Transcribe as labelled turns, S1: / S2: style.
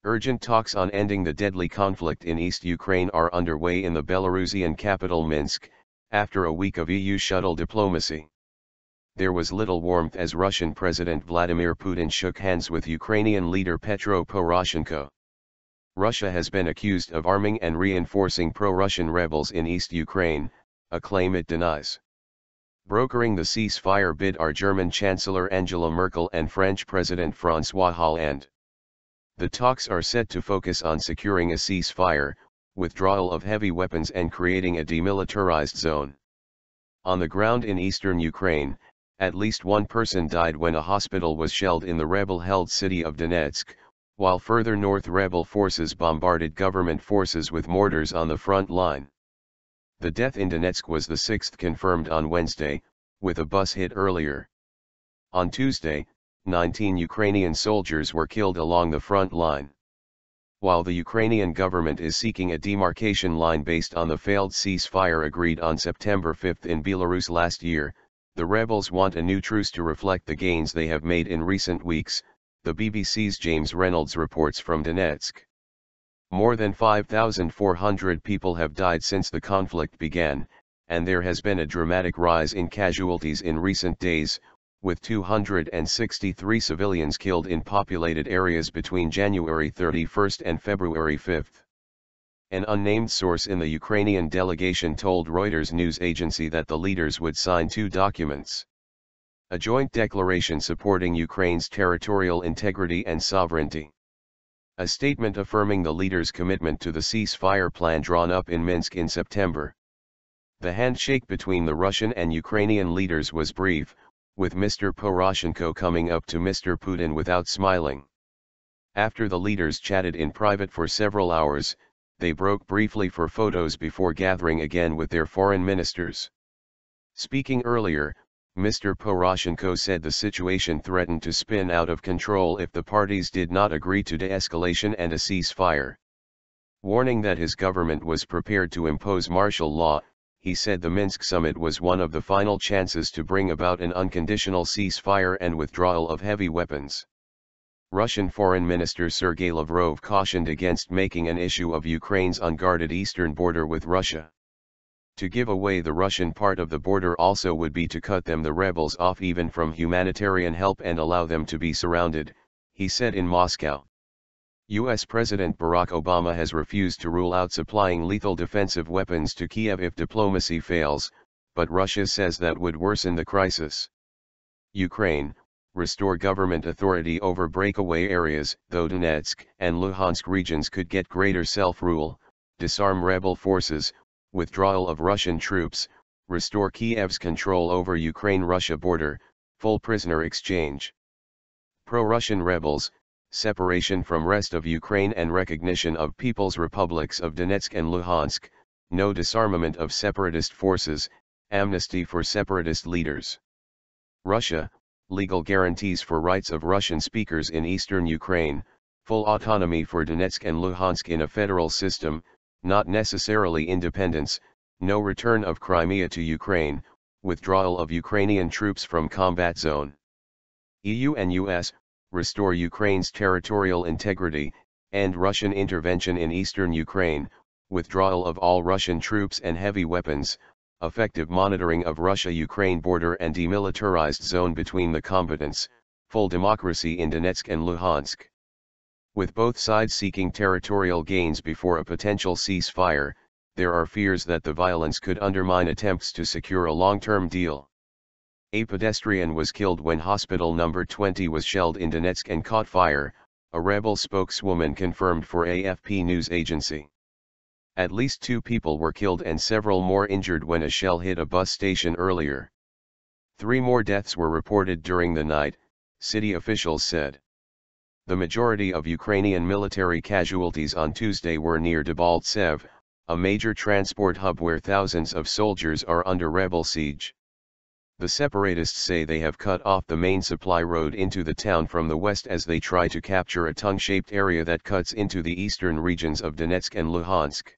S1: Urgent talks on ending the deadly conflict in East Ukraine are underway in the Belarusian capital Minsk, after a week of EU shuttle diplomacy. There was little warmth as Russian President Vladimir Putin shook hands with Ukrainian leader Petro Poroshenko. Russia has been accused of arming and reinforcing pro-Russian rebels in East Ukraine, a claim it denies. Brokering the ceasefire bid are German Chancellor Angela Merkel and French President Francois Hollande. The talks are set to focus on securing a ceasefire, withdrawal of heavy weapons and creating a demilitarized zone. On the ground in eastern Ukraine, at least one person died when a hospital was shelled in the rebel-held city of Donetsk, while further north rebel forces bombarded government forces with mortars on the front line. The death in Donetsk was the sixth confirmed on Wednesday, with a bus hit earlier. On Tuesday, 19 Ukrainian soldiers were killed along the front line. While the Ukrainian government is seeking a demarcation line based on the failed ceasefire agreed on September 5 in Belarus last year, the rebels want a new truce to reflect the gains they have made in recent weeks, the BBC's James Reynolds reports from Donetsk. More than 5,400 people have died since the conflict began, and there has been a dramatic rise in casualties in recent days, with 263 civilians killed in populated areas between January 31 and February 5. An unnamed source in the Ukrainian delegation told Reuters news agency that the leaders would sign two documents. A joint declaration supporting Ukraine's territorial integrity and sovereignty. A statement affirming the leaders' commitment to the ceasefire plan drawn up in Minsk in September. The handshake between the Russian and Ukrainian leaders was brief, with Mr. Poroshenko coming up to Mr. Putin without smiling. After the leaders chatted in private for several hours, they broke briefly for photos before gathering again with their foreign ministers. Speaking earlier, Mr. Poroshenko said the situation threatened to spin out of control if the parties did not agree to de-escalation and a ceasefire. Warning that his government was prepared to impose martial law, he said the Minsk summit was one of the final chances to bring about an unconditional ceasefire and withdrawal of heavy weapons. Russian Foreign Minister Sergei Lavrov cautioned against making an issue of Ukraine's unguarded eastern border with Russia. To give away the Russian part of the border also would be to cut the rebels off even from humanitarian help and allow them to be surrounded, he said in Moscow. U.S. President Barack Obama has refused to rule out supplying lethal defensive weapons to Kiev if diplomacy fails, but Russia says that would worsen the crisis. Ukraine, restore government authority over breakaway areas, though Donetsk and Luhansk regions could get greater self-rule, disarm rebel forces, withdrawal of Russian troops, restore Kiev's control over Ukraine-Russia border, full prisoner exchange. Pro-Russian rebels, separation from rest of Ukraine and recognition of People's Republics of Donetsk and Luhansk, no disarmament of separatist forces, amnesty for separatist leaders. Russia, legal guarantees for rights of Russian speakers in eastern Ukraine, full autonomy for Donetsk and Luhansk in a federal system, not necessarily independence, no return of Crimea to Ukraine, withdrawal of Ukrainian troops from combat zone. EU and US, restore Ukraine's territorial integrity, end Russian intervention in eastern Ukraine, withdrawal of all Russian troops and heavy weapons, effective monitoring of Russia-Ukraine border and demilitarized zone between the combatants, full democracy in Donetsk and Luhansk. With both sides seeking territorial gains before a potential ceasefire, there are fears that the violence could undermine attempts to secure a long-term deal. A pedestrian was killed when Hospital Number 20 was shelled in Donetsk and caught fire, a rebel spokeswoman confirmed for AFP news agency. At least 2 people were killed and several more injured when a shell hit a bus station earlier. 3 more deaths were reported during the night, city officials said. The majority of Ukrainian military casualties on Tuesday were near Debaltsev, a major transport hub where thousands of soldiers are under rebel siege. The separatists say they have cut off the main supply road into the town from the west as they try to capture a tongue-shaped area that cuts into the eastern regions of Donetsk and Luhansk.